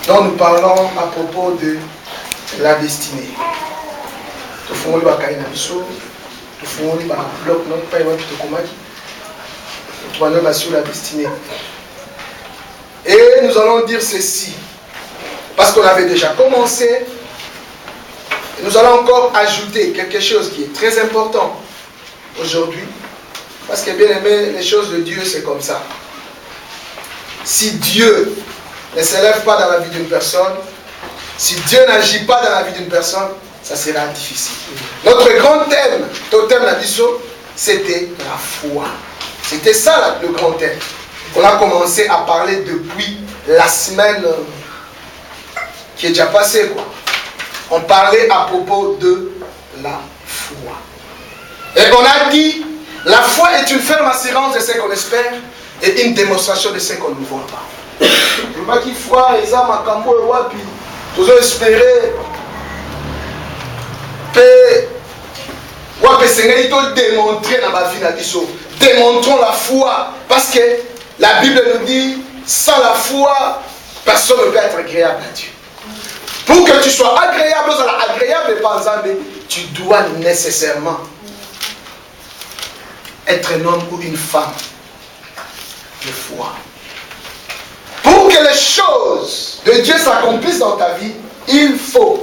Donc nous parlons à propos de la destinée. Tout le monde va cailler dans le sol, tout le monde va bloquer notre paix, tout le monde va sur la destinée. Et nous allons dire ceci, parce qu'on avait déjà commencé, nous allons encore ajouter quelque chose qui est très important aujourd'hui, parce que bien aimé, les choses de Dieu, c'est comme ça. Si Dieu ne s'élève pas dans la vie d'une personne, si Dieu n'agit pas dans la vie d'une personne, ça sera difficile. Notre grand thème, totem la mission, c'était la foi. C'était ça le grand thème. On a commencé à parler depuis la semaine qui est déjà passée, quoi. On parlait à propos de la foi. Et on a dit, la foi est une ferme assurance de ce qu'on espère et une démonstration de ce qu'on ne voit pas. Je ne sais pas qui foi, et ça, ma cambo et wapi, tous espérer. Wapi, c'est démontrer dans ma vie, démontrons la foi. Parce que la Bible nous dit, sans la foi, personne ne peut être agréable à Dieu. Pour que tu sois agréable, tu dois nécessairement être un homme ou une femme de foi. Pour que les choses de Dieu s'accomplissent dans ta vie, il faut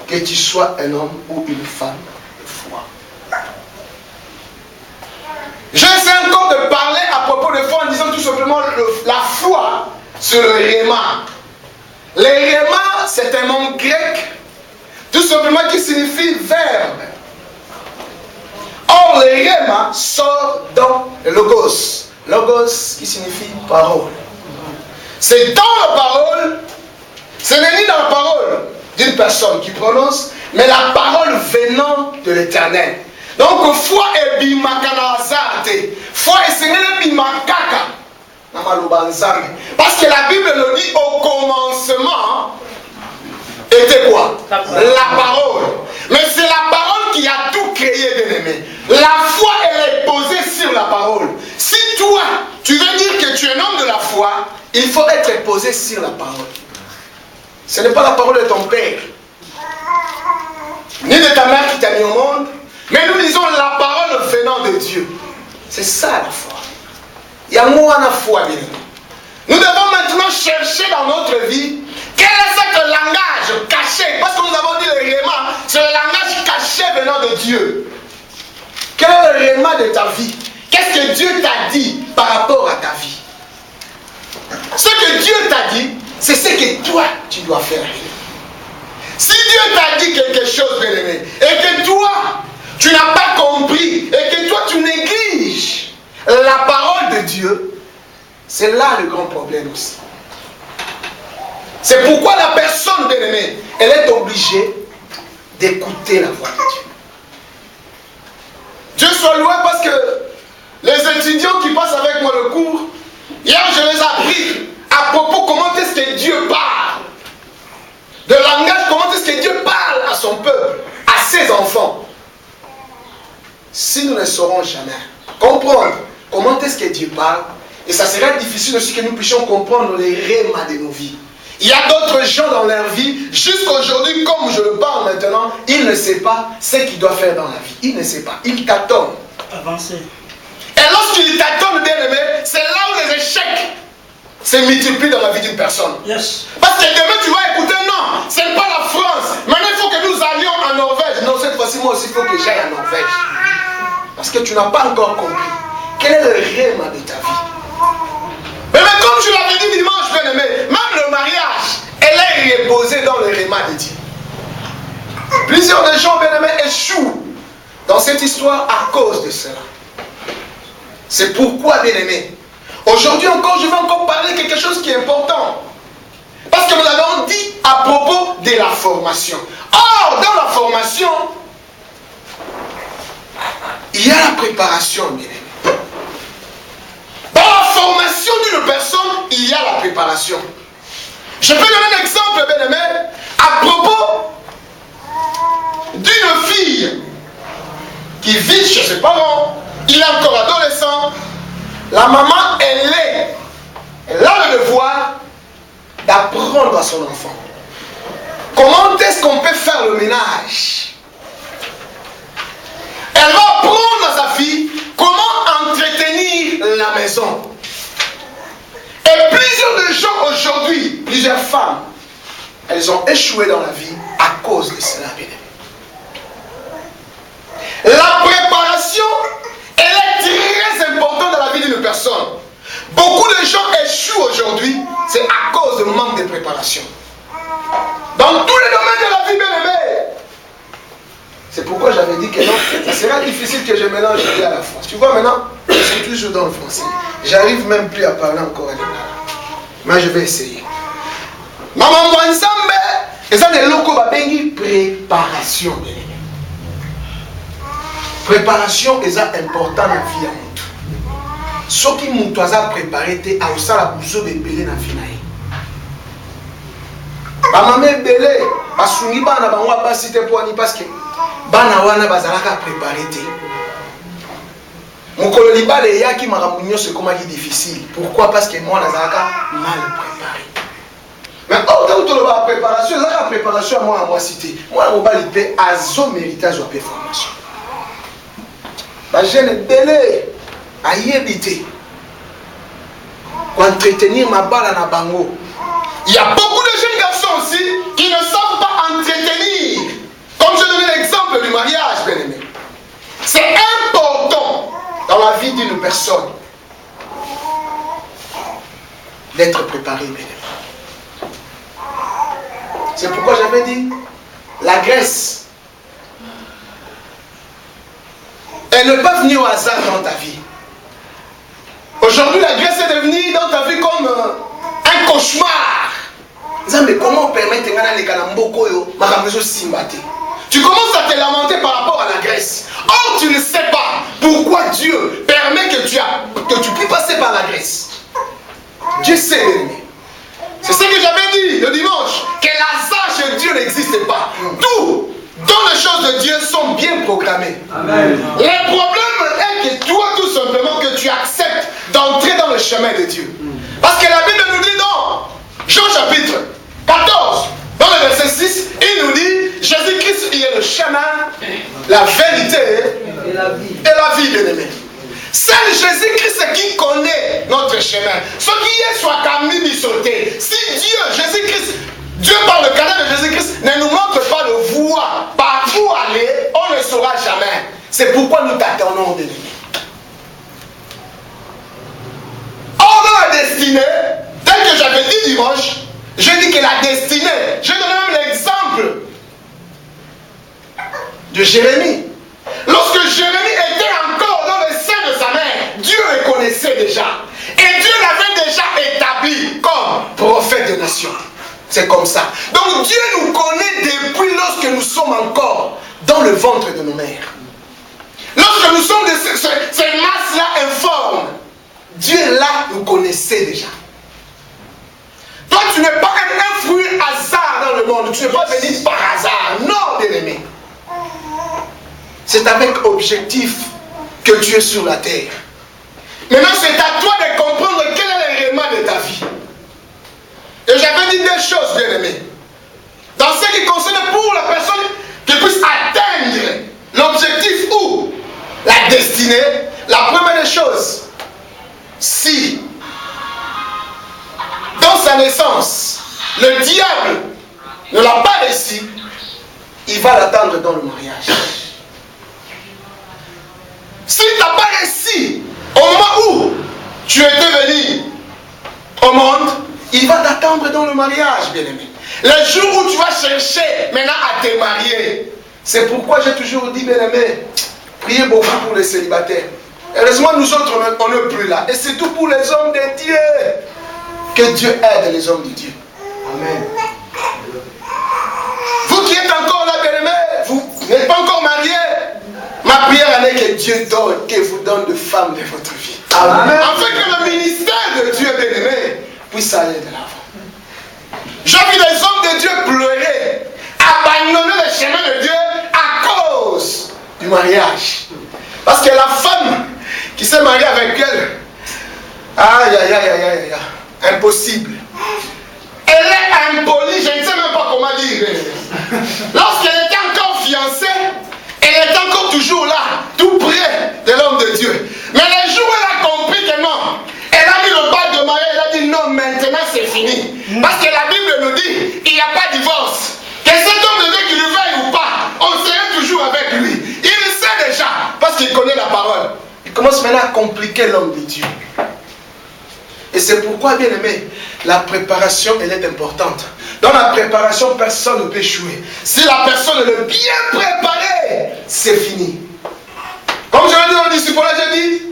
que tu sois un homme ou une femme de foi. J'essaie encore de parler à propos de foi en disant tout simplement la foi sur le réma. Le réma, c'est un mot grec, tout simplement qui signifie verbe. Or, le réma sort dans le logos. Logos qui signifie parole. C'est dans la parole, ce n'est ni dans la parole d'une personne qui prononce, mais la parole venant de l'Éternel. Donc, foi est bimakanazate. Foi est seigneur bimakaka. Parce que la Bible nous dit au commencement était quoi? La parole. Mais c'est la parole qui a tout créé, bien-aimé. La foi, elle est posée sur la parole. Si toi, tu veux dire que tu es un homme de la foi, il faut être posé sur la parole. Ce n'est pas la parole de ton père, ni de ta mère qui t'a mis au monde, mais nous disons la parole venant de Dieu. C'est ça la foi. Il y a un mot à la foi, bien aimé. Nous devons maintenant chercher dans notre vie quel est ce langage caché. Parce que nous avons dit le réma, c'est le langage caché venant de Dieu. Quel est le réma de ta vie? Qu'est-ce que Dieu t'a dit par rapport à ta vie? Ce que Dieu t'a dit, c'est ce que toi, tu dois faire. Si Dieu t'a dit quelque chose, bien aimé, et que toi, tu n'as pas compris, et que toi, tu négliges la parole de Dieu, c'est là le grand problème aussi. C'est pourquoi la personne, bien aimée, elle est obligée d'écouter la voix de Dieu. Dieu soit loué parce que les étudiants qui passent avec moi le cours, hier je les ai appris à propos comment est-ce que Dieu parle. De langage, comment est-ce que Dieu parle à son peuple, à ses enfants. Si nous ne saurons jamais comprendre comment est-ce que Dieu parle, et ça sera difficile aussi que nous puissions comprendre les rémas de nos vies. Il y a d'autres gens dans leur vie, jusqu'aujourd'hui, comme je le parle maintenant, ils ne savent pas ce qu'ils doivent faire dans la vie. Ils ne savent pas. Ils tâtonnent. Avancer. Et lorsqu'ils tâtonnent, bien aimé, c'est là où les échecs se multiplient dans la vie d'une personne. Yes. Parce que demain tu vas écouter, non, ce n'est pas la France. Maintenant il faut que nous allions en Norvège. Non, cette fois-ci, moi aussi, il faut que j'aille en Norvège. Parce que tu n'as pas encore compris. Quel est le réma de ta vie? Mais comme je l'avais dit dimanche, bien aimé, même le mariage, elle est reposée dans le réma de Dieu. Plusieurs des gens, bien aimés, échouent dans cette histoire à cause de cela. C'est pourquoi, bien aimé, aujourd'hui encore, je vais encore parler de quelque chose qui est important. Parce que nous avons dit à propos de la formation. Or, dans la formation, il y a la préparation, bien aimé. Dans la formation d'une personne, il y a la préparation. Je peux donner un exemple, bien aimé, à propos d'une fille qui vit chez ses parents. Il est encore adolescent. La maman, elle a le devoir d'apprendre à son enfant. Comment est-ce qu'on peut faire le ménage? Elle va apprendre à sa fille comment entretenir la maison. Et plusieurs de gens aujourd'hui, plusieurs femmes, elles ont échoué dans la vie à cause de cela. La préparation, elle est très importante dans la vie d'une personne. Beaucoup de gens échouent aujourd'hui, c'est à cause du manque de préparation. Dans tous les domaines de la vie, bien aimé. C'est pourquoi j'avais dit que non, ça sera difficile que je mélange les deux à la fois. Tu vois maintenant, je suis toujours dans le français. J'arrive même plus à parler encore à l'État. Mais je vais essayer. Maman ensemble, et ça des locaux va bengi préparation. Préparation est important dans la vie à nous. Ce qui nous a préparé, c'est à ça la boussole de belé dans la vie. Maman belé, parce que nous avons pas cité pour nous parce que bana wana bazalaka préparé te. Mon colonial les ya qui m'a ramené ce comment est difficile. Pourquoi? Parce que moi nazalaka mal préparé. Mais quand tu as la préparation à moi cité. Moi on va liper azo méritage ou formation. La jeune belé a yébité. Pour entretenir ma balle à bango. Il y a beaucoup de jeunes garçons aussi qui ne savent pas entretenir. Comme je donne l'exemple du mariage, bien aimé. C'est important dans la vie d'une personne d'être préparé, bien aimé. C'est pourquoi j'avais dit, la graisse, elle ne peut pas venir au hasard dans ta vie. Aujourd'hui, la graisse est devenue dans ta vie comme un cauchemar. Mais comment permettre tu commences à te lamenter par rapport à la graisse. Or, tu ne sais pas pourquoi Dieu permet que tu puisses passer par la graisse. Dieu sait, bien-aimé. C'est ce que j'avais dit le dimanche, que l'hasard chez Dieu n'existe pas. Tout dans les choses de Dieu sont bien programmées. Amen. Le problème est que toi, tout simplement, que tu acceptes d'entrer dans le chemin de Dieu. Parce que la Bible nous dit dans Jean chapitre 14, dans le verset 6, il nous dit, Jésus-Christ, il est le chemin, la vérité et la vie, bien-aimé. C'est Jésus-Christ qui connaît notre chemin. Ce qui est soit Camille sauté. Si Dieu, Jésus-Christ, Dieu par le canal de Jésus-Christ ne nous montre pas de voie par où aller, on ne saura jamais. C'est pourquoi nous t'attendons, bien-aimé. Or, dans la destinée, tel que j'avais dit dimanche, je dis que la destinée, je donne même l'exemple de Jérémie. Lorsque Jérémie était encore dans le sein de sa mère, Dieu le connaissait déjà. Et Dieu l'avait déjà établi comme prophète des nations. C'est comme ça. Donc Dieu nous connaît depuis lorsque nous sommes encore dans le ventre de nos mères. Lorsque nous sommes de ces masses-là informes, Dieu là nous connaissait déjà. Toi, tu n'es pas un fruit hasard dans le monde. Tu n'es pas venu par hasard. Non, bien-aimé. C'est avec objectif que tu es sur la terre. Maintenant, c'est à toi de comprendre quel est le réellement de ta vie. Et j'avais dit deux choses, bien-aimé. Dans ce qui concerne pour la personne qui puisse atteindre l'objectif ou la destinée, la première des choses, si dans sa naissance, le diable ne l'a pas réussi, il va l'attendre dans le mariage. S'il ne t'a pas réussi au moment où tu étais venu au monde, il va t'attendre dans le mariage, bien-aimé. Le jour où tu vas chercher maintenant à te marier. C'est pourquoi j'ai toujours dit, bien-aimé, priez beaucoup pour les célibataires. Heureusement, nous autres, on n'est plus là. Et c'est tout pour les hommes de Dieu. Que Dieu aide les hommes de Dieu. Amen. Vous qui êtes encore là, bien-aimé, vous n'êtes pas encore mariés. Ma prière est que Dieu donne, qu'il vous donne de femmes de votre vie. Amen. Afin que le ministère de Dieu, bien-aimé, puisse aller de l'avant. J'ai vu les hommes de Dieu pleurer, abandonner le chemin de Dieu à cause du mariage. Parce que la femme qui s'est mariée avec elle, aïe, aïe, aïe, aïe, aïe, impossible. Elle est impolie, je ne sais même pas comment dire. Lorsqu'elle était encore fiancée, elle était encore toujours là, tout près de l'homme de Dieu. Mais le jour où elle a compris que non, elle a mis le bac de mariage, elle a dit non, maintenant c'est fini. Parce que la Bible nous dit, il n'y a pas de divorce. Que cet homme de Dieu qui le veuille ou pas, on serait toujours avec lui. Il le sait déjà, parce qu'il connaît la parole. Il commence maintenant à compliquer l'homme de Dieu. Et c'est pourquoi, bien aimé, la préparation, elle est importante. Dans la préparation, personne ne peut échouer. Si la personne est bien préparée, c'est fini. Comme je l'ai dit dans le disciplage, j'ai dit,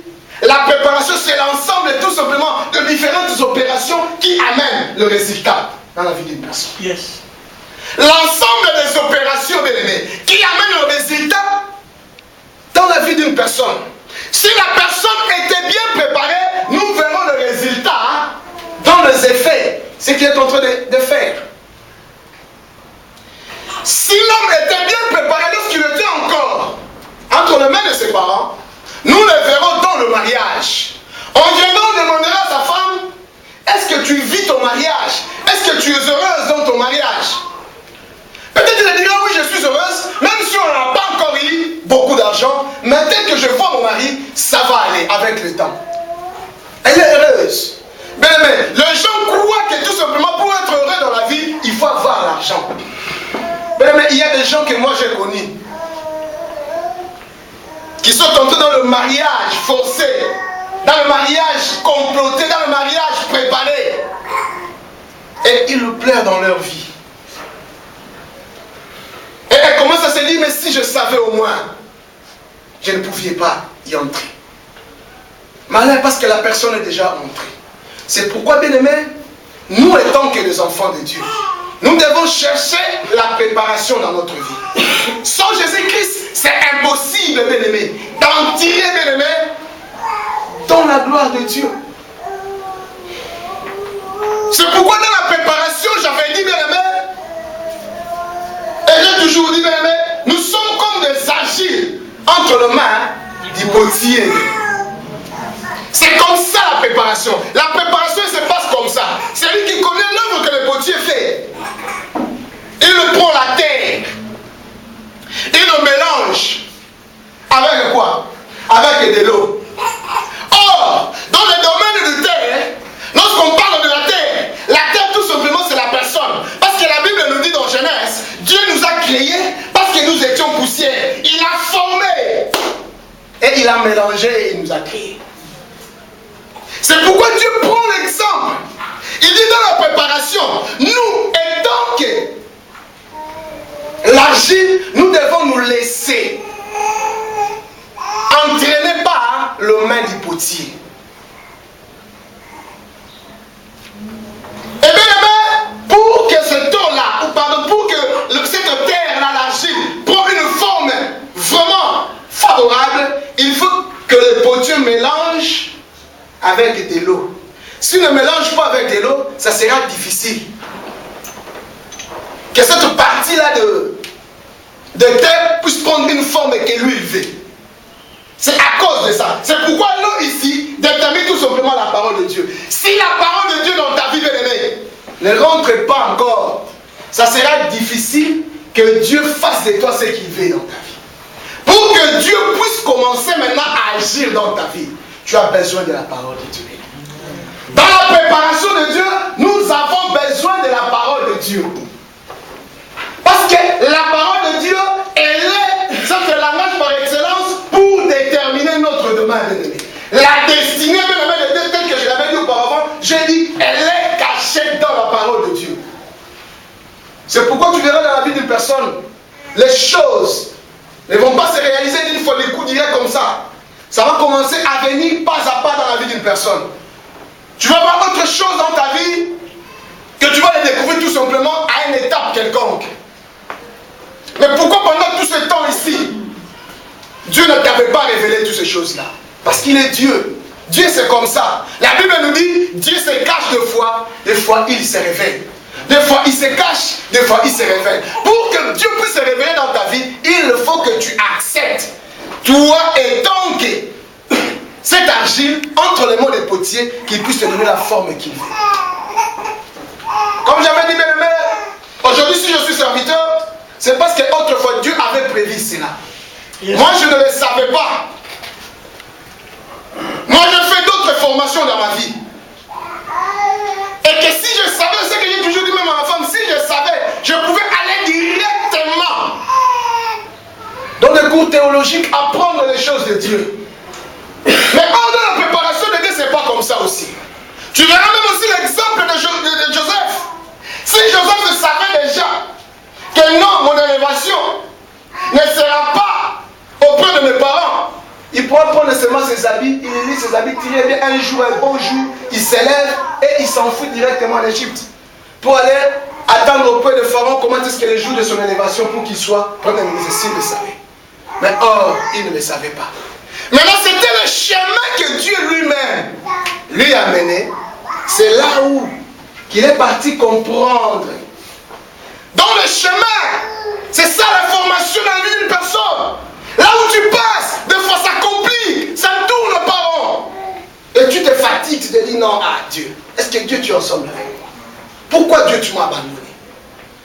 la préparation, c'est l'ensemble tout simplement de différentes opérations qui amènent le résultat dans la vie d'une personne. Yes. L'ensemble des opérations, bien aimé, qui amènent le résultat dans la vie d'une personne. Si la personne était bien préparée, nous verrons le résultat dans les effets, ce qu'il est en train de faire. Si l'homme était bien préparé lorsqu'il était encore entre les mains de ses parents, nous le verrons dans le mariage. On viendra demander à sa femme, est-ce que tu vis ton mariage? Est-ce que tu es heureuse dans ton mariage? Peut-être qu'il dira oui, je suis heureuse, même si on n'a pas encore eu beaucoup d'argent, mais dès que je vois mon mari, ça va aller avec le temps. Elle est heureuse. Mais les gens croient que tout simplement pour être heureux dans la vie, il faut avoir l'argent. Mais il y a des gens que moi j'ai connus qui sont entrés dans le mariage forcé, dans le mariage comploté, dans le mariage préparé. Et ils pleurent dans leur vie. Et elle commence à se dire, mais si je savais au moins, je ne pouvais pas y entrer. Malin parce que la personne est déjà entrée. C'est pourquoi, bien aimé, nous étant que des enfants de Dieu, nous devons chercher la préparation dans notre vie. Sans Jésus-Christ, c'est impossible, bien aimé, d'en tirer, bien aimé, dans la gloire de Dieu. C'est pourquoi dans la préparation, j'avais dit, bien aimé, et j'ai toujours dit, bien aimé, nous sommes comme des argiles entre les mains du potier. C'est comme ça la préparation. La préparation se passe comme ça. C'est lui qui connaît l'œuvre que le potier fait. Il prend la terre. Il le mélange. Avec quoi? Avec de l'eau. Or, dans le domaine de terre, lorsqu'on parle de la terre tout simplement c'est la personne. Parce que la Bible nous dit dans Genèse, Dieu nous a créés parce que nous étions poussière. Il a formé. Et il a mélangé et il nous a créés. C'est pourquoi Dieu prend l'exemple. Il dit dans la préparation, nous étant que l'argile, nous devons nous laisser entraîner par le main du potier. Et bien, pour que ce temps-là, ou pardon, pour que cette terre-là, l'argile, prenne une forme vraiment favorable, il faut que le potier mélange avec de l'eau. S'il ne mélange pas avec de l'eau, ça sera difficile. Que cette partie-là de terre puisse prendre une forme que lui il veut. C'est à cause de ça. C'est pourquoi l'eau ici détermine tout simplement la parole de Dieu. Si la parole de Dieu dans ta vie, bien-aimée, ne rentre pas encore, ça sera difficile que Dieu fasse de toi ce qu'il veut dans ta vie. Pour que Dieu puisse commencer maintenant à agir dans ta vie, tu as besoin de la parole de Dieu. Dans la préparation de Dieu, nous avons besoin de la parole de Dieu. Parce que la parole de Dieu, elle est, c'est le langage par excellence pour déterminer notre demande. La destinée de Dieu, telle que je l'avais dit auparavant, j'ai dit, elle est cachée dans la parole de Dieu. C'est pourquoi tu verras dans la vie d'une personne, les choses ne vont pas se réaliser d'une fois les coups directs comme ça. Ça va commencer à venir pas à pas dans la vie d'une personne. Tu vas voir autre chose dans ta vie que tu vas les découvrir tout simplement à une étape quelconque. Mais pourquoi pendant tout ce temps ici, Dieu ne t'avait pas révélé toutes ces choses-là? Parce qu'il est Dieu. Dieu c'est comme ça. La Bible nous dit, Dieu se cache des fois il se révèle. Des fois il se cache, des fois il se révèle. Pour que Dieu puisse se révéler dans ta vie, il faut que tu acceptes. Toi étant que cette argile entre les mains des potiers, qu'il puisse te donner la forme qu'il veut. Comme j'avais dit, bien-aimé, aujourd'hui, si je suis serviteur, c'est parce qu'autrefois, Dieu avait prévu cela. Moi, je ne le savais pas. Moi, je fais d'autres formations dans ma vie. Et que si je savais, c'est ce que j'ai toujours dit même à ma femme, si je savais, je pouvais aller directement dans des cours théologiques, apprendre les choses de Dieu. Mais hors de la préparation de Dieu, c'est pas comme ça aussi. Tu verras même aussi l'exemple de Joseph. Si Joseph savait déjà que non, mon élévation ne sera pas auprès de mes parents, il pourra prendre seulement ses habits, il élit ses habits, tirer bien un jour, un bon jour, il s'élève et il s'enfuit directement en Égypte pour aller attendre auprès de Pharaon comment est-ce que les jours de son élévation pour qu'il soit premier ministre, s'il le savait. Mais or, il ne le savait pas. Maintenant, c'était le chemin que Dieu lui-même lui a mené. C'est là où il est parti comprendre. Dans le chemin, c'est ça la formation dans la vie d'une personne. Là où tu passes, des fois ça complique, ça tourne pas rond. Et tu te fatigues, tu te dis non, ah Dieu, est-ce que Dieu tu es ensemble avec moi? Pourquoi Dieu tu m'as abandonné?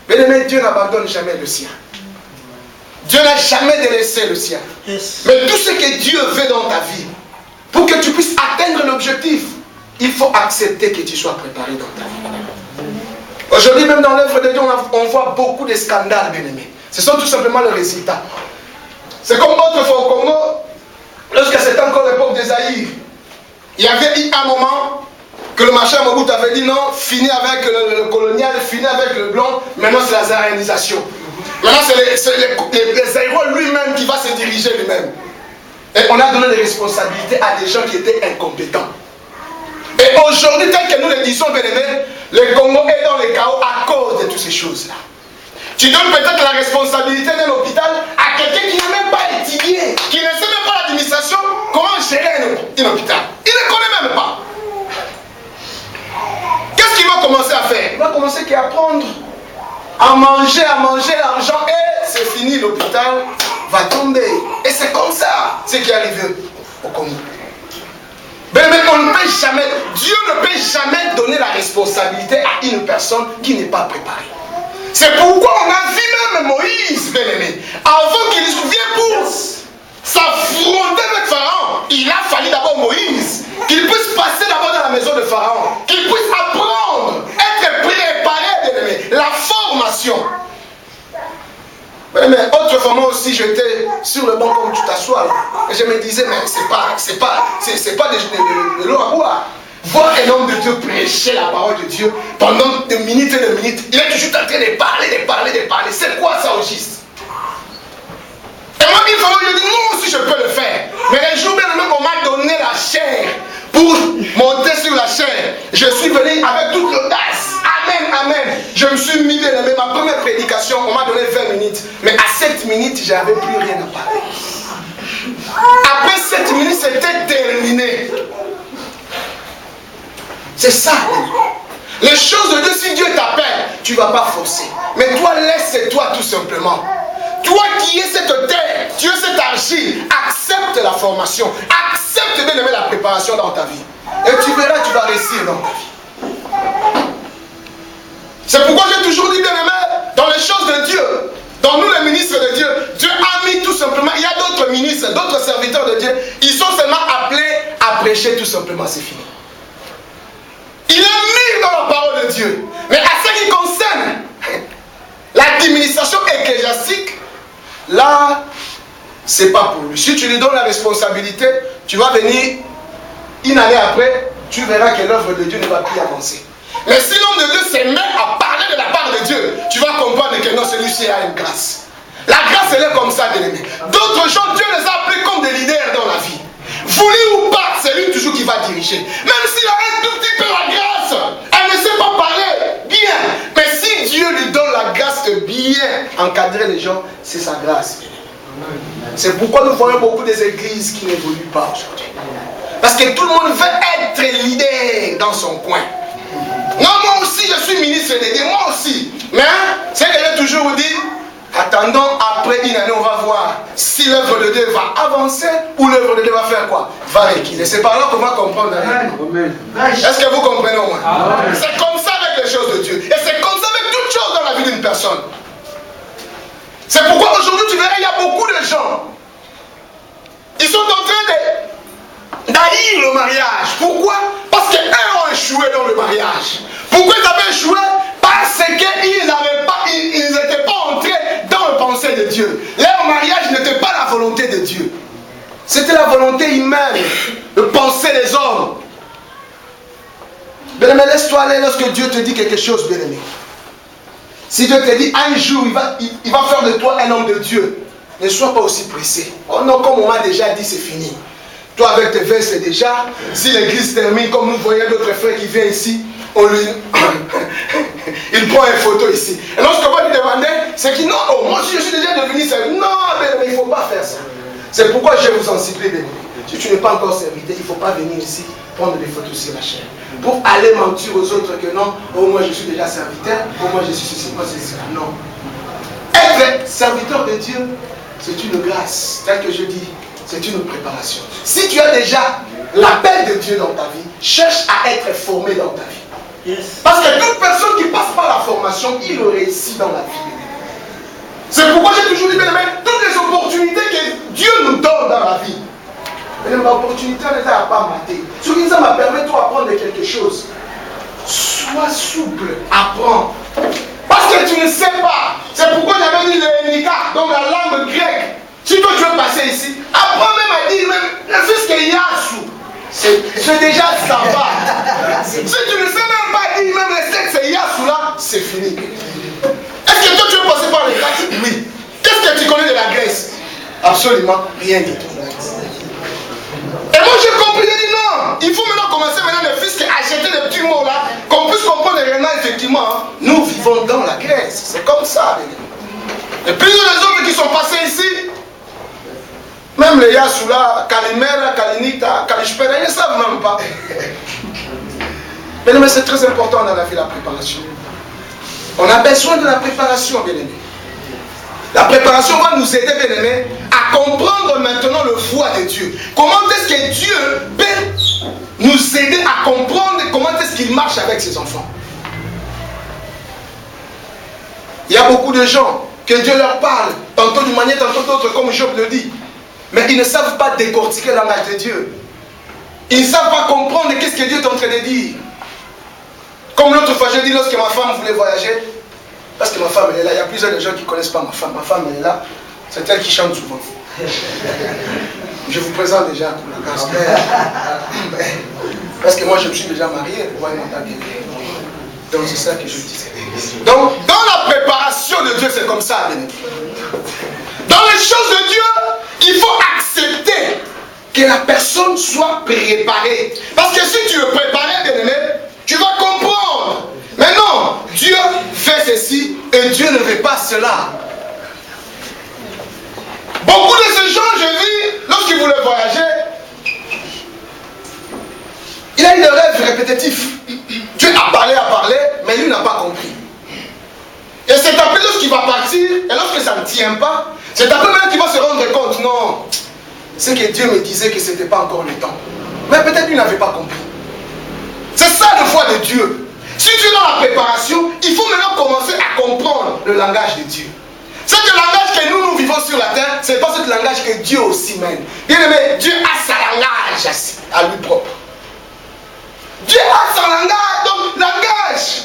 Mais Dieu n'abandonne jamais le sien. Dieu n'a jamais délaissé le sien. Yes. Mais tout ce que Dieu veut dans ta vie, pour que tu puisses atteindre l'objectif, il faut accepter que tu sois préparé dans ta vie. Aujourd'hui, même dans l'œuvre de Dieu, on voit beaucoup de scandales, bien-aimés. Ce sont tout simplement les résultats. C'est comme autrefois au Congo, lorsque c'était encore l'époque des Zaïre, il y avait eu un moment que le marchand Mobutu avait dit non, fini avec le colonial, fini avec le blanc, maintenant c'est la zaïrisation. Maintenant c'est les Zaïrois lui-même qui va se diriger lui-même. Et on a donné des responsabilités à des gens qui étaient incompétents. Et aujourd'hui, tel que nous le disons, bien aimés, le Congo est dans le chaos à cause de toutes ces choses-là. Tu donnes peut-être la responsabilité d'un hôpital à quelqu'un qui n'a même pas étudié, qui ne sait même pas l'administration, comment gérer un hôpital. Il ne connaît même pas. Qu'est-ce qu'il va commencer à faire? Il va commencer à prendre, à manger l'argent et c'est fini, l'hôpital va tomber. Et c'est comme ça, ce qui est arrivé au Congo. Mais on ne peut jamais, Dieu ne peut jamais donner la responsabilité à une personne qui n'est pas préparée. C'est pourquoi on a vu même Moïse, bien-aimé, avant qu'il vienne pour s'affronter avec Pharaon, il a fallu d'abord Moïse, qu'il puisse passer d'abord dans la maison de Pharaon, qu'il puisse apprendre, être préparé, bien-aimé, la formation. Mais autrefois moi aussi j'étais sur le banc comme tu t'assois là, et je me disais mais c'est pas de l'eau à boire. Voir un homme de Dieu prêcher la parole de Dieu pendant des minutes et des minutes, il est toujours en train de parler. C'est quoi ça au juste? Et moi, il faut dire, moi aussi je peux le faire. Mais les jours même on m'a donné la chair pour monter sur la chair. Je suis venu avec toute l'audace. Amen, amen. Je me suis mis bien aimé. Ma première prédication, on m'a donné 20 minutes. Mais à 7 minutes, je n'avais plus rien à parler. Après 7 minutes, c'était terminé. C'est ça. Les choses de Dieu, si Dieu t'appelle, tu ne vas pas forcer. Mais toi, laisse-toi tout simplement. Toi qui es cette terre, tu es cette argile, accepte la formation. Accepte bien aimer la préparation dans ta vie. Et tu verras, tu vas réussir dans ta vie. C'est pourquoi j'ai toujours dit bien aimé, dans les choses de Dieu, dans nous les ministres de Dieu, Dieu a mis tout simplement, il y a d'autres ministres, d'autres serviteurs de Dieu, ils sont seulement appelés à prêcher tout simplement, c'est fini. Il est mis dans la parole de Dieu. Mais à ce qui concerne l'administration ecclésiastique, là, c'est pas pour lui. Si tu lui donnes la responsabilité, tu vas venir une année après, tu verras que l'œuvre de Dieu ne va plus avancer. Mais si l'homme de Dieu se met à parler de la part de Dieu, tu vas comprendre que non, celui-ci a une grâce. La grâce, elle est comme ça, bien-aimé. D'autres gens, Dieu les a appelés comme des leaders dans la vie. Voulu ou pas, c'est lui toujours qui va diriger. Même s'il a un tout petit peu la grâce, elle ne sait pas parler bien. Mais si Dieu lui donne la grâce de bien encadrer les gens, c'est sa grâce. C'est pourquoi nous voyons beaucoup des églises qui n'évoluent pas aujourd'hui. Parce que tout le monde veut être leader dans son coin. Non, moi aussi je suis ministre de Dieu, moi aussi. Mais c'est que j'ai toujours dit, attendons après une année, on va voir si l'œuvre de Dieu va avancer ou l'œuvre de Dieu va faire quoi? Va reculer. C'est par là qu'on va comprendre. Est-ce que vous comprenez au moins? C'est comme ça avec les choses de Dieu. Et c'est une personne. C'est pourquoi aujourd'hui tu verras, il y a beaucoup de gens. Ils sont en train d'haïr le mariage. Pourquoi? Parce qu'eux ont échoué dans le mariage. Pourquoi ils avaient échoué? Parce qu'ils n'étaient pas entrés dans le pensée de Dieu. Leur mariage n'était pas la volonté de Dieu. C'était la volonté humaine, de penser les hommes. Bien-aimé, laisse-toi aller lorsque Dieu te dit quelque chose, bien-aimé. Si Dieu te dit un jour, il va faire de toi un homme de Dieu, ne sois pas aussi pressé. Oh non, comme on m'a déjà dit, c'est fini. Toi, avec tes vestes, c'est déjà. Si l'église termine, comme nous voyons d'autres frères qui viennent ici, on lui. il prend une photo ici. Et lorsqu'on va lui demander, c'est qu'il non, oh, moi je suis déjà devenu serviteur. Non, mais il ne faut pas faire ça. C'est pourquoi je vous en supplie, bien. Si tu n'es pas encore serviteur, il ne faut pas venir ici prendre des photos sur la chaîne. Pour aller mentir aux autres que non, oh moi je suis déjà serviteur, oh moi je suis ceci, moi c'est cela. Non. Être serviteur de Dieu, c'est une grâce, tel que je dis, c'est une préparation. Si tu as déjà l'appel de Dieu dans ta vie, cherche à être formé dans ta vie. Yes. Parce que toute personne qui passe par la formation, il réussit dans la vie. C'est pourquoi j'ai toujours dit, mais toutes les opportunités que Dieu nous donne dans la vie, mais l'opportunité ne t'a pas maté. Ce qui ça m'a permis de apprendre quelque chose. Sois souple, apprends. Parce que tu ne sais pas. C'est pourquoi j'avais dit le Nika, donc la langue grecque. Si toi tu veux passer ici, apprends même à dire, même le fils que Yasu. C'est déjà sympa. Si tu ne sais même pas dire, même le sexe c'est Yasu là, c'est fini. Est-ce que toi tu veux passer par les classes? Oui. Qu'est-ce que tu connais de la Grèce? Absolument rien du tout. Et moi j'ai compris, j'ai dit non, il faut maintenant commencer le fils à jeter des petits mots là, qu'on puisse comprendre réellement effectivement, hein, nous vivons dans la Grèce, c'est comme ça. Et puis les autres qui sont passés ici, même les Yasoula, Kalimera, Kalinita, Kalishpera, ils ne savent même pas. Mais c'est très important dans la vie, la préparation. On a besoin de la préparation, bien aimé. La préparation va nous aider, bien aimé, à comprendre maintenant le voie de Dieu. Comment est-ce que Dieu peut nous aider à comprendre comment est-ce qu'il marche avec ses enfants. Il y a beaucoup de gens que Dieu leur parle, tantôt d'une manière, tantôt d'autre, comme Job le dit. Mais ils ne savent pas décortiquer le langage de Dieu. Ils ne savent pas comprendre qu'est-ce que Dieu est en train de dire. Comme l'autre fois, j'ai dit, lorsque ma femme voulait voyager, parce que ma femme elle est là, il y a plusieurs de gens qui ne connaissent pas ma femme. Ma femme elle est là, c'est elle qui chante souvent. Je vous présente déjà pour la grâce. Parce que moi je me suis déjà marié, vous voyez mon temps. Donc c'est ça que je dis. Donc dans la préparation de Dieu, c'est comme ça, bien aimé. Dans les choses de Dieu, il faut accepter que la personne soit préparée. Parce que si tu es préparé, bien aimé, tu vas comprendre. Mais non, Dieu fait ceci et Dieu ne fait pas cela. Beaucoup de ces gens, je vis, lorsqu'ils voulaient voyager, il a eu des rêves répétitifs. Dieu a parlé, mais lui n'a pas compris. Et c'est après lorsqu'il va partir, et lorsque ça ne tient pas, c'est après même qu'il va se rendre compte, non, c'est que Dieu me disait que ce n'était pas encore le temps. Mais peut-être lui n'avait pas compris. C'est ça le foi de Dieu. Si tu es dans la préparation, il faut maintenant commencer à comprendre le langage de Dieu. C'est le langage que nous vivons sur la terre, ce n'est pas ce langage que Dieu aussi mène. Bien aimé, Dieu a sa langage à lui propre. Dieu a son langage, donc le langage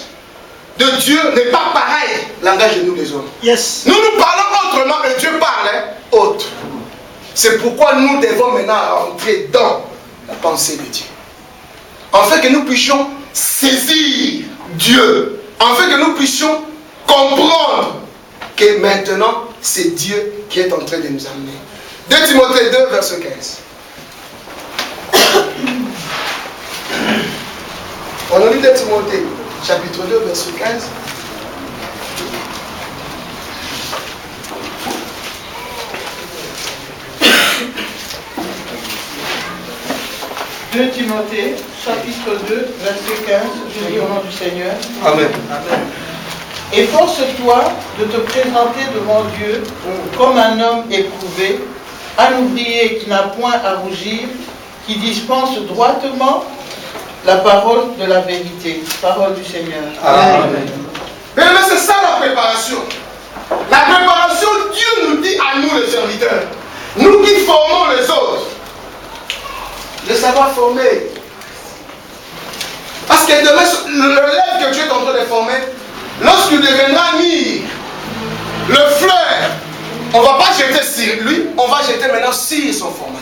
de Dieu n'est pas pareil au langage de nous les hommes. Yes. Nous parlons autrement et Dieu parle autre. C'est pourquoi nous devons maintenant entrer dans la pensée de Dieu. Afin que nous puissions saisir Dieu, afin que nous puissions comprendre que maintenant c'est Dieu qui est en train de nous amener. 2 Timothée 2, verset 15. On a lu 2 Timothée, chapitre 2, verset 15. Deux Timothée, chapitre 2, verset 15, je lis au nom du Seigneur. Amen. Amen. Efforce-toi de te présenter devant Dieu comme un homme éprouvé, un ouvrier qui n'a point à rougir, qui dispense droitement la parole de la vérité. Parole du Seigneur. Amen. Mais c'est ça la préparation. savoir former. Parce que demain, l'élève que tu es en train de former, lorsqu'il deviendra mûr, le fleur, on ne va pas jeter sur lui, on va jeter maintenant sur son formateur.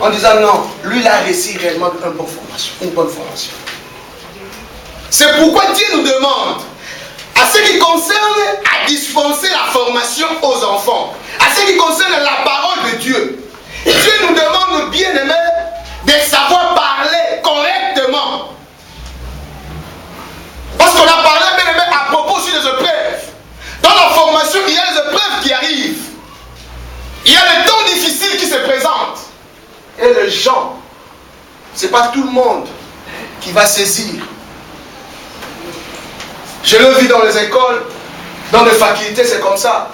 En disant non, lui il a réussi réellement une bonne formation. C'est pourquoi Dieu nous demande, à ce qui concerne à dispenser la formation aux enfants, à ce qui concerne la parole de Dieu, Dieu nous demande, bien aimé, de savoir parler correctement. Parce qu'on a parlé, bien aimé, à propos aussi des épreuves. Dans la formation, il y a les épreuves qui arrivent. Il y a les temps difficiles qui se présentent. Et les gens, ce n'est pas tout le monde qui va saisir. Je le vis dans les écoles, dans les facultés, c'est comme ça.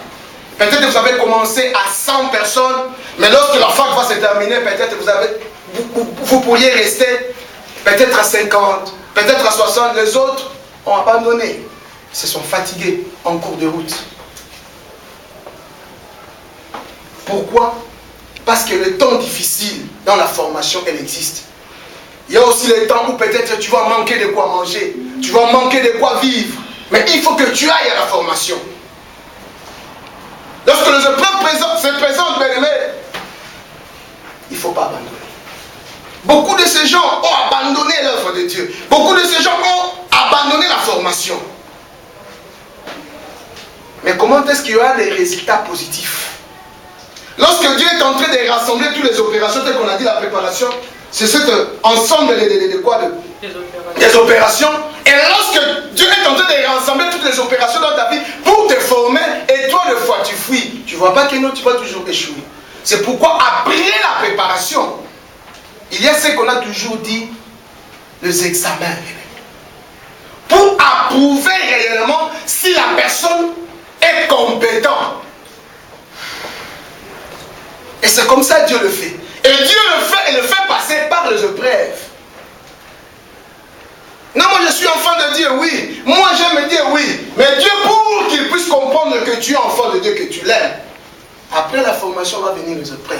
Peut-être que vous avez commencé à 100 personnes, mais lorsque la fac va se terminer, peut-être que vous pourriez rester peut-être à 50, peut-être à 60. Les autres ont abandonné. Ils se sont fatigués en cours de route. Pourquoi? Parce que le temps difficile dans la formation, elle existe. Il y a aussi les temps où peut-être tu vas manquer de quoi manger, tu vas manquer de quoi vivre. Mais il faut que tu ailles à la formation. Lorsque les épreuves se présentent, bien aimé, il ne faut pas abandonner. Beaucoup de ces gens ont abandonné l'œuvre de Dieu. Beaucoup de ces gens ont abandonné la formation. Mais comment est-ce qu'il y aura des résultats positifs? Lorsque Dieu est en train de rassembler toutes les opérations, telles qu'on a dit la préparation, c'est cet ensemble des opérations. Et lorsque Dieu est en train de rassembler toutes les opérations dans ta vie pour te former, et toi, des fois, tu fuis. Tu ne vois pas que non, tu vas toujours échouer. C'est pourquoi, après la préparation, il y a ce qu'on a toujours dit, les examens. Pour approuver réellement si la personne est compétente. Et c'est comme ça que Dieu le fait. Et Dieu le fait et le fait passer par les épreuves. Non, moi je suis enfant de Dieu, oui. Moi j'aime dire oui. Mais Dieu, pour qu'il puisse comprendre que tu es enfant de Dieu, que tu l'aimes, après la formation va venir les épreuves.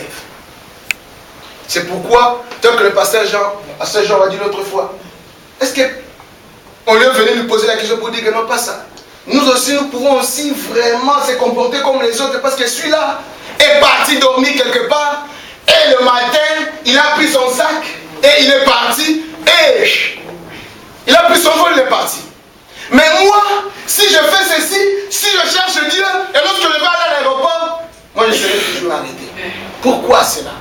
C'est pourquoi, tel que le pasteur Jean l'a dit l'autre fois, est-ce qu'on lui est venu lui poser la question pour dire que non, pas ça. Nous aussi, nous pouvons aussi vraiment se comporter comme les autres, parce que celui-là est parti dormir quelque part, et le matin, il a pris son sac, et il est parti, et il a pris son vol, il est parti. Mais moi, si je fais ceci, si je cherche Dieu, et lorsque je vais aller à l'aéroport, moi je serai toujours arrêté. Pourquoi cela?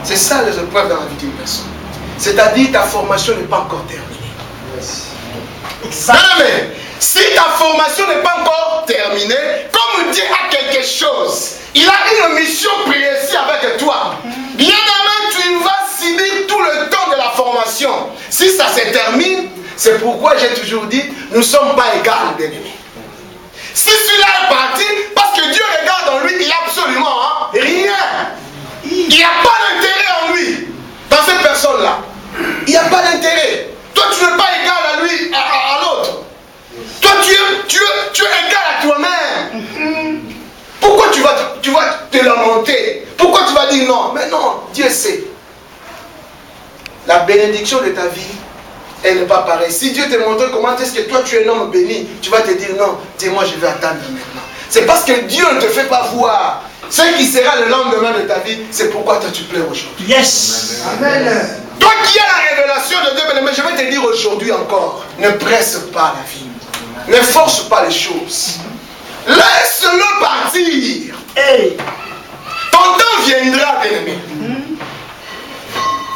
C'est ça les épreuves dans la vie d'une personne. C'est-à-dire ta formation n'est pas encore terminée. Mais si ta formation n'est pas encore terminée, comme Dieu a quelque chose, il a une mission précise avec toi. Bien aimé, tu vas subir tout le temps de la formation. Si ça se termine, c'est pourquoi j'ai toujours dit, nous ne sommes pas égaux, bien aimés. Si celui-là est parti, parce que Dieu regarde en lui, il n'y a absolument rien. Il n'y a pas d'intérêt en lui, dans cette personne-là. Il n'y a pas d'intérêt. Toi, tu n'es pas égal à lui, à l'autre. Toi, tu es égal à toi-même. Pourquoi tu vas te lamenter? Pourquoi tu vas dire non? Mais non, Dieu sait. La bénédiction de ta vie, elle n'est pas pareille. Si Dieu te montre comment est-ce que toi tu es un homme béni, tu vas te dire non, dis-moi je vais attendre maintenant. C'est parce que Dieu ne te fait pas voir ce qui sera le lendemain de ta vie. C'est pourquoi toi tu pleures aujourd'hui. Yes. Amen. Toi qui as la révélation de Dieu, mais je vais te dire aujourd'hui encore, ne presse pas la vie. Ne force pas les choses. Laisse-le partir. Hey. Ton temps viendra, bien-aimé.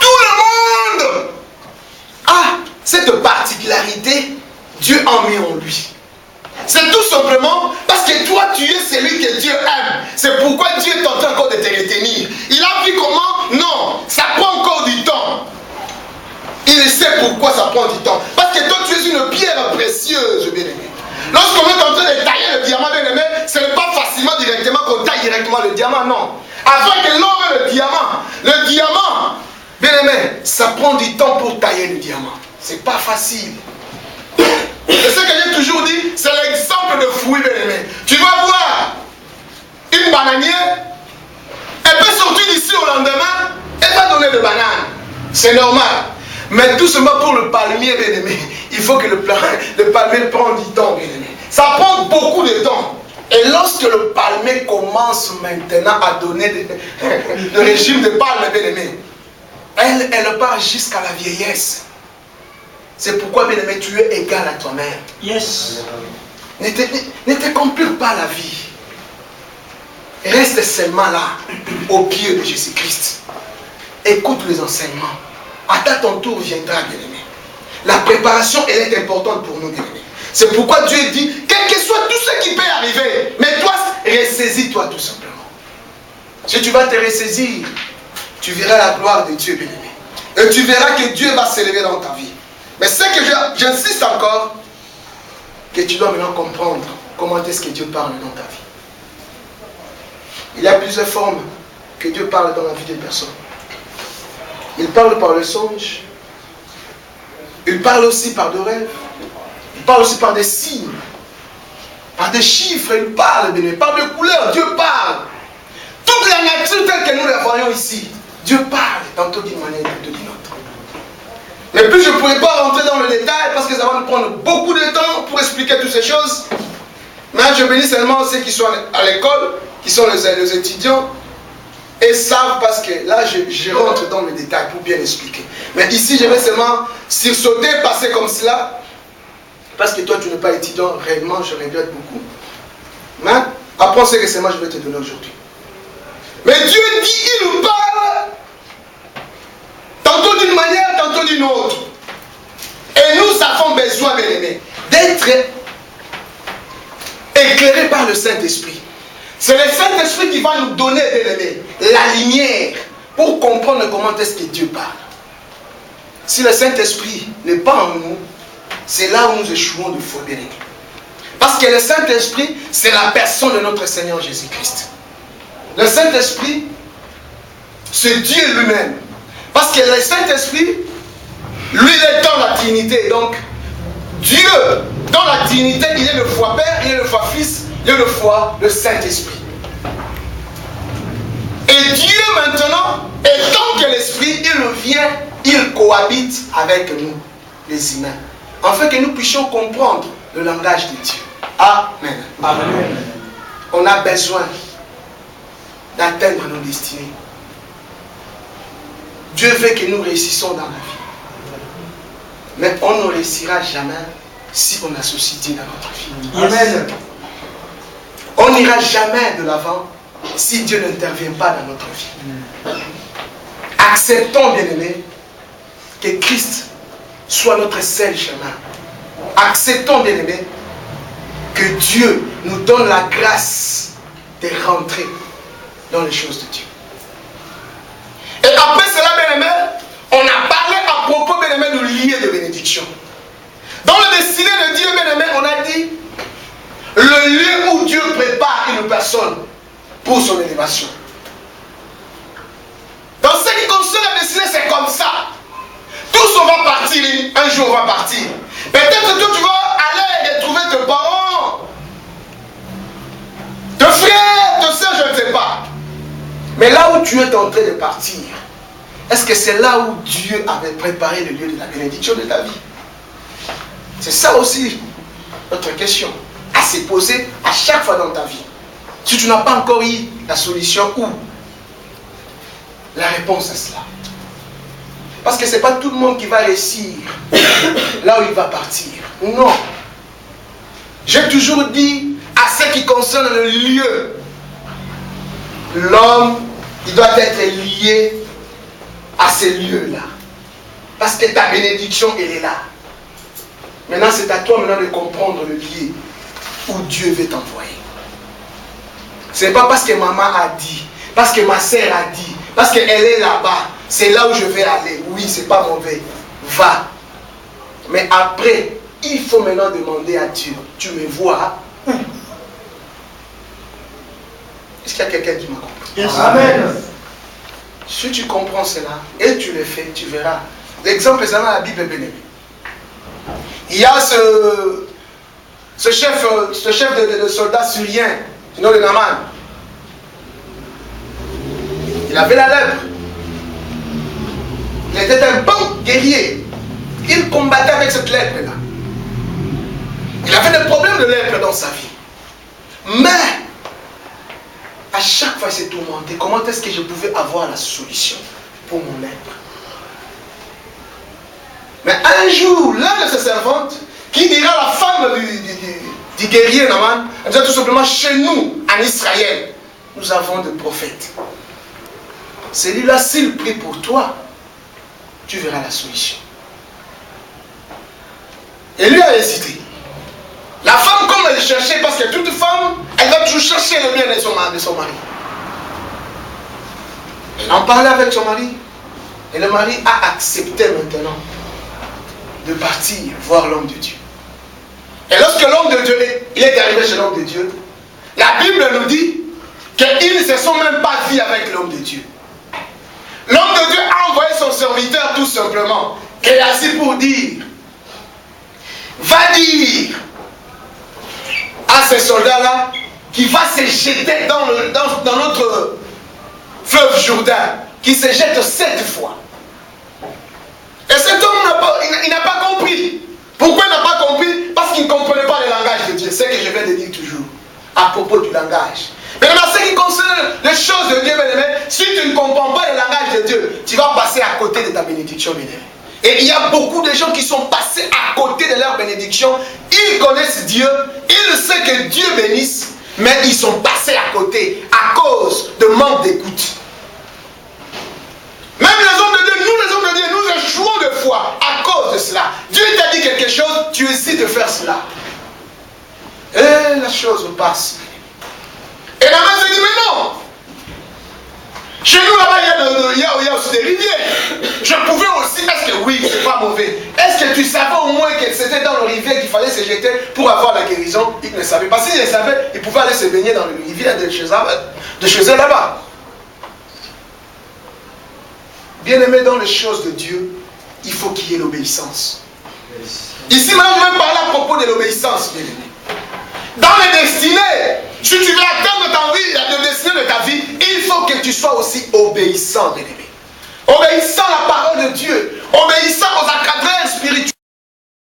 Tout le monde a cette particularité. Dieu en met en lui. C'est tout simplement parce que toi, tu es celui que Dieu aime. C'est pourquoi Dieu est en train encore de te retenir. Il a vu comment? Non, ça prend encore du temps. Il sait pourquoi ça prend du temps. Parce que toi, tu es une pierre précieuse, bien-aimé. Lorsqu'on est en train de tailler le diamant, bien-aimé, ce n'est pas facilement directement qu'on taille directement le diamant, non. Avant que l'homme ait le diamant, bien-aimé, ça prend du temps pour tailler le diamant. C'est pas facile. Et ce que j'ai toujours dit, c'est l'exemple de fruits, bien-aimé. Tu vas voir une bananière, elle peut sortir d'ici au lendemain, elle va donner de bananes. C'est normal. Mais tout simplement pour le palmier, bien aimé, il faut que le palmier prenne du temps, bien aimé. Ça prend beaucoup de temps. Et lorsque le palmier commence maintenant à donner le régime de palme, bien aimé, elle part jusqu'à la vieillesse. C'est pourquoi, bien aimé, tu es égal à toi-même. Yes. Ne te complique pas la vie. Reste seulement là, au pied de Jésus-Christ. Écoute les enseignements. À ton tour viendra, bien aimé. La préparation, elle est importante pour nous, bien aimé. C'est pourquoi Dieu dit, quel que soit tout ce qui peut arriver, mais toi, ressaisis-toi tout simplement. Si tu vas te ressaisir, tu verras la gloire de Dieu, bien aimé. Et tu verras que Dieu va s'élever dans ta vie. Mais ce que j'insiste encore, que tu dois maintenant comprendre comment est-ce que Dieu parle dans ta vie. Il y a plusieurs formes que Dieu parle dans la vie des personnes. Il parle par le songe. Il parle aussi par des rêves. Il parle aussi par des signes. Par des chiffres. Il parle, bien, par des couleurs. Dieu parle. Toute la nature telle que nous la voyons ici. Dieu parle, tantôt d'une manière, tantôt d'une autre. Mais plus je ne pourrais pas rentrer dans le détail parce que ça va nous prendre beaucoup de temps pour expliquer toutes ces choses. Mais je bénis seulement ceux qui sont à l'école, qui sont les étudiants, et savent parce que là je rentre dans le détail pour bien expliquer. Mais ici je vais seulement sursauter, passer comme cela, parce que toi tu n'es pas étudiant, réellement je regrette beaucoup. Mais apprends ce que c'est moi je vais te donner aujourd'hui. Mais Dieu dit, il nous parle tantôt d'une manière, tantôt d'une autre. Et nous avons besoin, bien aimés, d'être éclairés par le Saint-Esprit. C'est le Saint-Esprit qui va nous donner, bien aimés, la lumière pour comprendre comment est-ce que Dieu parle. Si le Saint-Esprit n'est pas en nous, c'est là où nous échouons de fois, bien aimés. Parce que le Saint-Esprit, c'est la personne de notre Seigneur Jésus-Christ. Le Saint-Esprit, c'est Dieu lui-même. Parce que le Saint-Esprit, lui, il est dans la Trinité. Donc, Dieu, dans la Trinité, il est le foi Père, il est le foi Fils, il est le foi le Saint-Esprit. Et Dieu, maintenant, étant que l'Esprit, il vient, il cohabite avec nous, les humains. Afin que nous puissions comprendre le langage de Dieu. Amen. Amen. On a besoin d'atteindre nos destinées. Dieu veut que nous réussissions dans la vie. Mais on ne réussira jamais si on associe Dieu dans notre vie. Amen. On n'ira jamais de l'avant si Dieu n'intervient pas dans notre vie. Acceptons, bien-aimés, que Christ soit notre seul chemin. Acceptons, bien-aimés, que Dieu nous donne la grâce de rentrer dans les choses de Dieu. Et après cela, bien-aimé, on a parlé à propos, bien-aimé, du lieu de bénédiction. Dans le destiné de Dieu, bien-aimé, on a dit le lieu où Dieu prépare une personne pour son élévation. Dans ce qui concerne la destinée, c'est comme ça. Tous on va partir, un jour on va partir. Peut-être que tu vas aller retrouver tes parents, tes frères, tes soeurs, je ne sais pas. Mais là où tu es en train de partir, est-ce que c'est là où Dieu avait préparé le lieu de la bénédiction de ta vie? C'est ça aussi notre question à se poser à chaque fois dans ta vie. Si tu n'as pas encore eu la solution ou la réponse à cela. Parce que ce n'est pas tout le monde qui va réussir là où il va partir. Non. J'ai toujours dit à ce qui concerne le lieu, l'homme, il doit être lié à ces lieux-là. Parce que ta bénédiction, elle est là. Maintenant, c'est à toi maintenant de comprendre le lieu où Dieu veut t'envoyer. Ce n'est pas parce que maman a dit, parce que ma soeur a dit, parce qu'elle est là-bas, c'est là où je vais aller. Oui, ce n'est pas mauvais. Va. Mais après, il faut maintenant demander à Dieu, tu me vois où? Est-ce qu'il y a quelqu'un qui m'a compris? Yes. Amen. Si tu comprends cela et tu le fais, tu verras. L'exemple est dans la Bible, bien-aimé. Il y a ce chef de soldats syriens, du nom de Naaman. Il avait la lèpre. Il était un bon guerrier. Il combattait avec cette lèpre-là. Il avait des problèmes de lèpre dans sa vie. Mais, à chaque fois, il s'est tourmenté. Comment est-ce que je pouvais avoir la solution pour mon lèpre? Mais un jour, l'un de ses servantes, qui dira la femme du guerrier Naaman, elle dit tout simplement, chez nous, en Israël, nous avons des prophètes. Celui-là, s'il prie pour toi, tu verras la solution. Et lui a hésité. La femme, comme elle cherchait, parce que toute femme, elle va toujours chercher le bien de son mari. Elle en parlait avec son mari. Et le mari a accepté maintenant de partir voir l'homme de Dieu. Et lorsque l'homme de Dieu est arrivé chez l'homme de Dieu, la Bible nous dit qu'ils ne se sont même pas vus avec l'homme de Dieu. L'homme de Dieu a envoyé son serviteur tout simplement, Géasi, pour dire, va dire à ces soldats-là qui va se jeter dans notre fleuve Jourdain, qui se jette 7 fois. Et cet homme n'a pas compris. Pourquoi il n'a pas compris? Parce qu'il ne comprenait pas le langage de Dieu. C'est ce que je viens de dire toujours à propos du langage. Mais dans ce qui concerne les choses de Dieu, bien-aimé, si tu ne comprends pas le langage de Dieu, tu vas passer à côté de ta bénédiction, bien-aimé. Et il y a beaucoup de gens qui sont passés à côté de leur bénédiction. Ils connaissent Dieu, ils savent que Dieu bénisse, mais ils sont passés à côté à cause de manque d'écoute. Même les hommes de Dieu, nous les hommes de Dieu, nous échouons de foi à cause de cela. Dieu t'a dit quelque chose, tu hésites de faire cela. Et la chose passe. Et la main se dit, mais non. Chez nous là-bas, il y a aussi des rivières. Je pouvais aussi, est-ce que oui, c'est pas mauvais. Est-ce que tu savais au moins que c'était dans le rivière qu'il fallait se jeter pour avoir la guérison? Il ne savait pas. S'il savait, il pouvait aller se baigner dans le rivière de chez eux là-bas. Bien-aimé, dans les choses de Dieu, il faut qu'il y ait l'obéissance. Ici, maintenant, je vais parler à propos de l'obéissance, bien-aimé. Dans les destinées, si tu veux atteindre ta vie, le destin de ta vie, il faut que tu sois aussi obéissant, bien-aimé. Obéissant à la parole de Dieu, obéissant aux encadreurs spirituels.